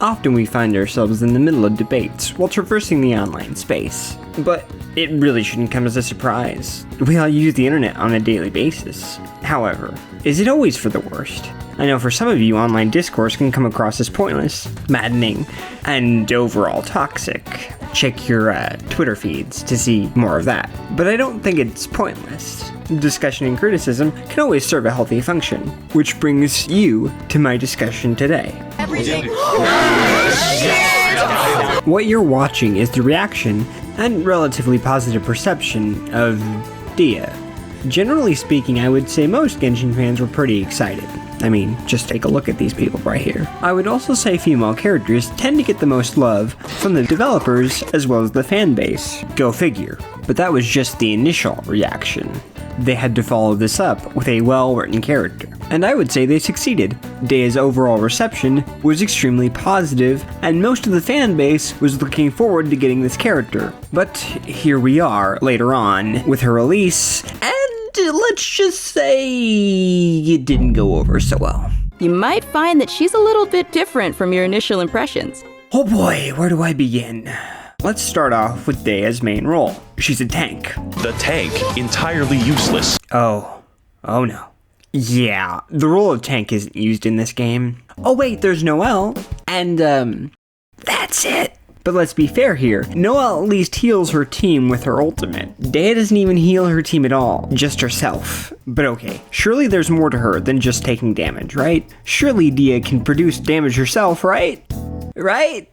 Often we find ourselves in the middle of debates while traversing the online space. But it really shouldn't come as a surprise. We all use the internet on a daily basis. However, is it always for the worst? I know for some of you, online discourse can come across as pointless, maddening, and overall toxic. Check your Twitter feeds to see more of that. But I don't think it's pointless. Discussion and criticism can always serve a healthy function, which brings you to my discussion today. What you're watching is the reaction and relatively positive perception of Dehya. Generally speaking, I would say most Genshin fans were pretty excited. I mean, just take a look at these people right here. I would also say female characters tend to get the most love from the developers as well as the fan base. Go figure. But that was just the initial reaction. They had to follow this up with a well-written character. And I would say they succeeded. Dehya's overall reception was extremely positive, and most of the fan base was looking forward to getting this character. But here we are, later on, with her release, and let's just say it didn't go over so well. You might find that she's a little bit different from your initial impressions. Oh boy, where do I begin? Let's start off with Dehya's main role. She's a tank. The tank, entirely useless. Oh no. Yeah, the role of tank isn't used in this game. Oh wait, there's Noelle, and that's it. But let's be fair here, Noelle at least heals her team with her ultimate. Dehya doesn't even heal her team at all, just herself. But okay, surely there's more to her than just taking damage, right? Surely Dehya can produce damage herself, right? Right?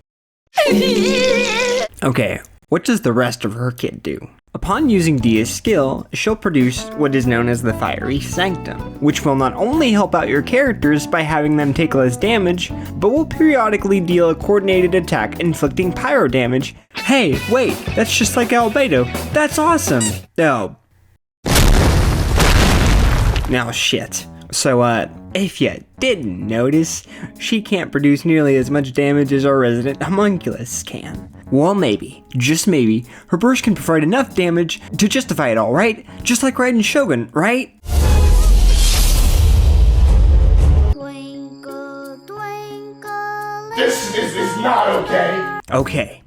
Okay, what does the rest of her kit do? Upon using Dehya's skill, she'll produce what is known as the Fiery Sanctum, which will not only help out your characters by having them take less damage, but will periodically deal a coordinated attack inflicting pyro damage. Hey, wait, that's just like Albedo. That's awesome! Oh. Now shit. So, if you didn't notice, she can't produce nearly as much damage as our resident homunculus can. Well, maybe, just maybe, her burst can provide enough damage to justify it all, right? Just like Raiden Shogun, right? Twinkle, twinkle. This is not okay. Okay,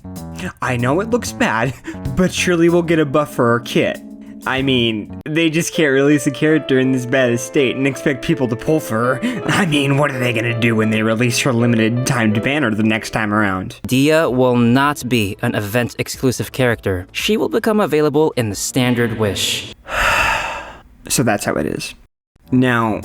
I know it looks bad, but surely we'll get a buff for her kit. I mean, they just can't release a character in this bad a state and expect people to pull for her. I mean, what are they gonna do when they release her limited timed banner the next time around? Dehya will not be an event-exclusive character. She will become available in the standard wish. So that's how it is. Now,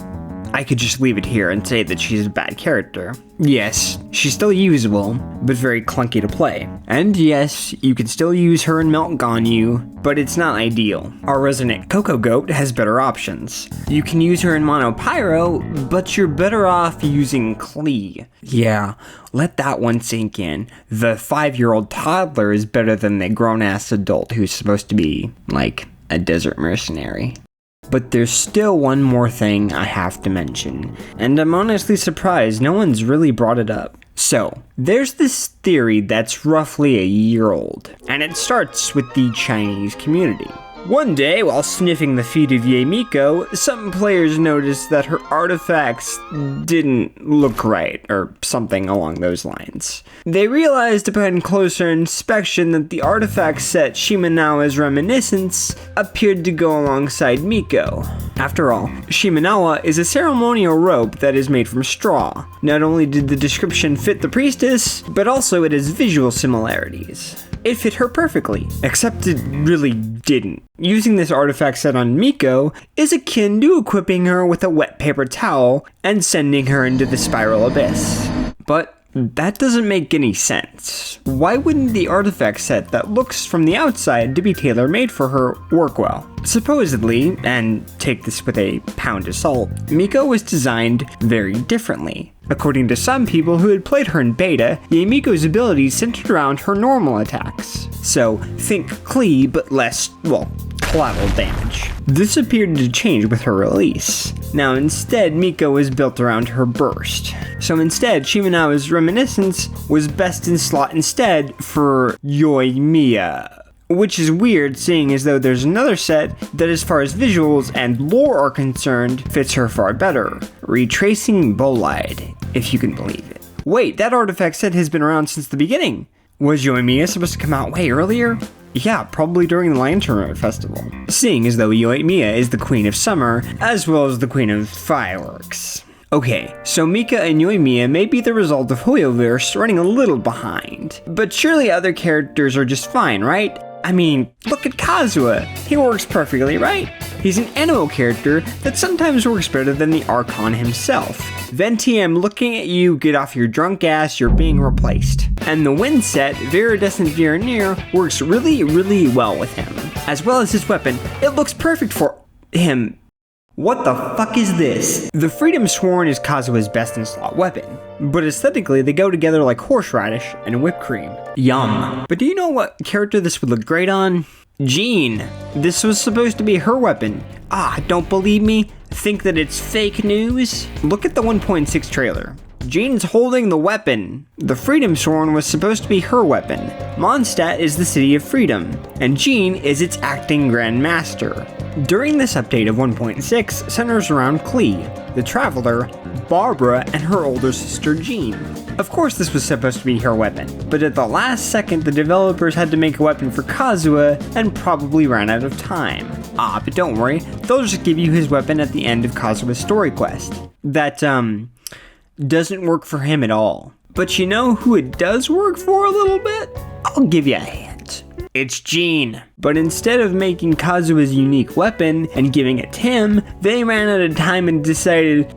I could just leave it here and say that she's a bad character. Yes, she's still usable, but very clunky to play. And yes, you can still use her in Melt Ganyu, but it's not ideal. Our resident Coco Goat has better options. You can use her in Mono Pyro, but you're better off using Klee. Yeah, let that one sink in. The 5-year-old toddler is better than the grown-ass adult who's supposed to be, like, a desert mercenary. But there's still one more thing I have to mention, and I'm honestly surprised no one's really brought it up. So, there's this theory that's roughly a year old, and it starts with the Chinese community. One day, while sniffing the feet of Miko, some players noticed that her artifacts didn't look right, or something along those lines. They realized upon closer inspection that the artifact set Shimenawa's reminiscence appeared to go alongside Miko. After all, Shimenawa is a ceremonial robe that is made from straw. Not only did the description fit the priestess, but also it has visual similarities. It fit her perfectly, except it really didn't. Using this artifact set on Miko is akin to equipping her with a wet paper towel and sending her into the spiral abyss. But that doesn't make any sense. Why wouldn't the artifact set that looks from the outside to be tailor-made for her work well? Supposedly, and take this with a pound of salt, Miko was designed very differently. According to some people who had played her in beta, Miko's abilities centered around her normal attacks. So, think Klee, but less, well, collateral damage. This appeared to change with her release. Now instead, Miko was built around her burst. So instead, Shimenawa's reminiscence was best in slot instead for Yoimiya. Which is weird, seeing as though there's another set that, as far as visuals and lore are concerned, fits her far better. Retracing Bolide, if you can believe it. Wait, that artifact set has been around since the beginning. Was Yoimiya supposed to come out way earlier? Yeah, probably during the Lantern Festival. Seeing as though Yoimiya is the Queen of Summer, as well as the Queen of Fireworks. Okay, so Mika and Yoimiya may be the result of Hoyoverse running a little behind. But surely other characters are just fine, right? I mean, look at Kazuha. He works perfectly, right? He's an animo character that sometimes works better than the Archon himself. Venti, I'm looking at you, get off your drunk ass, you're being replaced. And the wind set, Viridescent Virenir, works really, really well with him. As well as his weapon, it looks perfect for him. What the fuck is this? The Freedom Sworn is Kazuha's best in slot weapon, but aesthetically they go together like horseradish and whipped cream. Yum. But do you know what character this would look great on? Jean. This was supposed to be her weapon. Don't believe me? Think that it's fake news? Look at the 1.6 trailer. Jean's holding the weapon. The Freedom Sworn was supposed to be her weapon. Mondstadt is the city of freedom, and Jean is its acting Grand Master. During this update of 1.6 centers around Klee, the Traveler, Barbara, and her older sister Jean. Of course this was supposed to be her weapon, but at the last second the developers had to make a weapon for Kazuha and probably ran out of time. But don't worry, they'll just give you his weapon at the end of Kazuha's story quest. That, doesn't work for him at all. But you know who it does work for a little bit? I'll give you a hint. It's Jean. But instead of making Kazuha's unique weapon and giving it to him, they ran out of time and decided,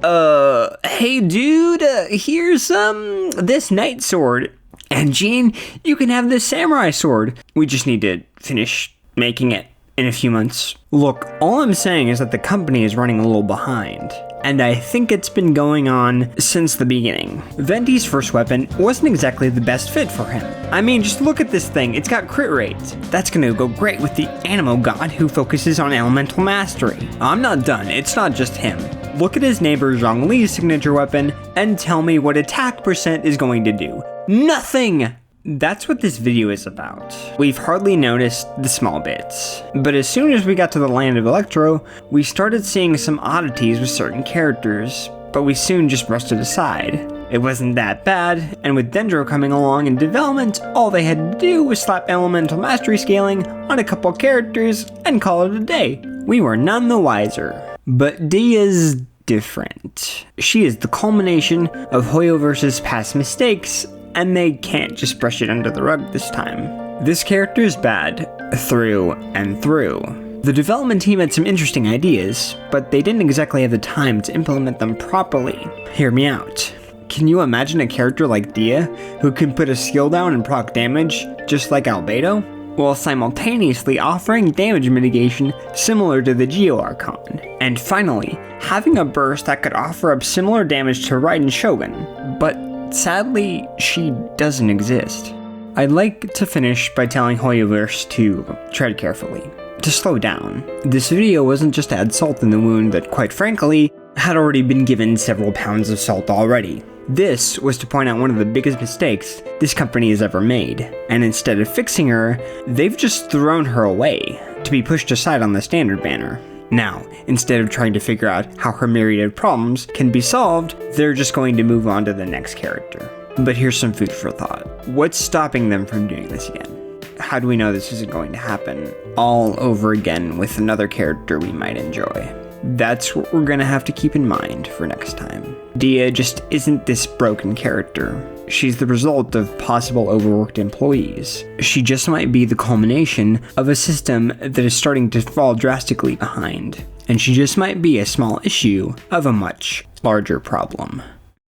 hey dude, here's this knight sword. And Jean, you can have this samurai sword. We just need to finish making it in a few months. Look, all I'm saying is that the company is running a little behind. And I think it's been going on since the beginning. Venti's first weapon wasn't exactly the best fit for him. I mean, just look at this thing, it's got crit rates. That's gonna go great with the animo god who focuses on elemental mastery. I'm not done, it's not just him. Look at his neighbor Zhongli's signature weapon and tell me what attack percent is going to do. Nothing! That's what this video is about. We've hardly noticed the small bits, but as soon as we got to the land of Electro, we started seeing some oddities with certain characters, but we soon just brushed it aside. It wasn't that bad, and with Dendro coming along in development, all they had to do was slap elemental mastery scaling on a couple characters and call it a day. We were none the wiser. But Dehya's different. She is the culmination of Hoyoverse's past mistakes, and they can't just brush it under the rug this time. This character is bad, through and through. The development team had some interesting ideas, but they didn't exactly have the time to implement them properly. Hear me out. Can you imagine a character like Dehya, who can put a skill down and proc damage, just like Albedo, while simultaneously offering damage mitigation similar to the Geo Archon? And finally, having a burst that could offer up similar damage to Raiden Shogun, but sadly, she doesn't exist. I'd like to finish by telling Hoyoverse to tread carefully, to slow down. This video wasn't just to add salt in the wound that, quite frankly, had already been given several pounds of salt already. This was to point out one of the biggest mistakes this company has ever made, and instead of fixing her, they've just thrown her away, to be pushed aside on the standard banner. Now, instead of trying to figure out how her myriad of problems can be solved, they're just going to move on to the next character. But here's some food for thought. What's stopping them from doing this again? How do we know this isn't going to happen all over again with another character we might enjoy? That's what we're gonna have to keep in mind for next time. Dehya just isn't this broken character. She's the result of possible overworked employees. She just might be the culmination of a system that is starting to fall drastically behind. And she just might be a small issue of a much larger problem.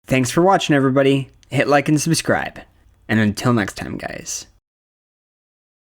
Thanks for watching, everybody. Hit like and subscribe. And until next time, guys.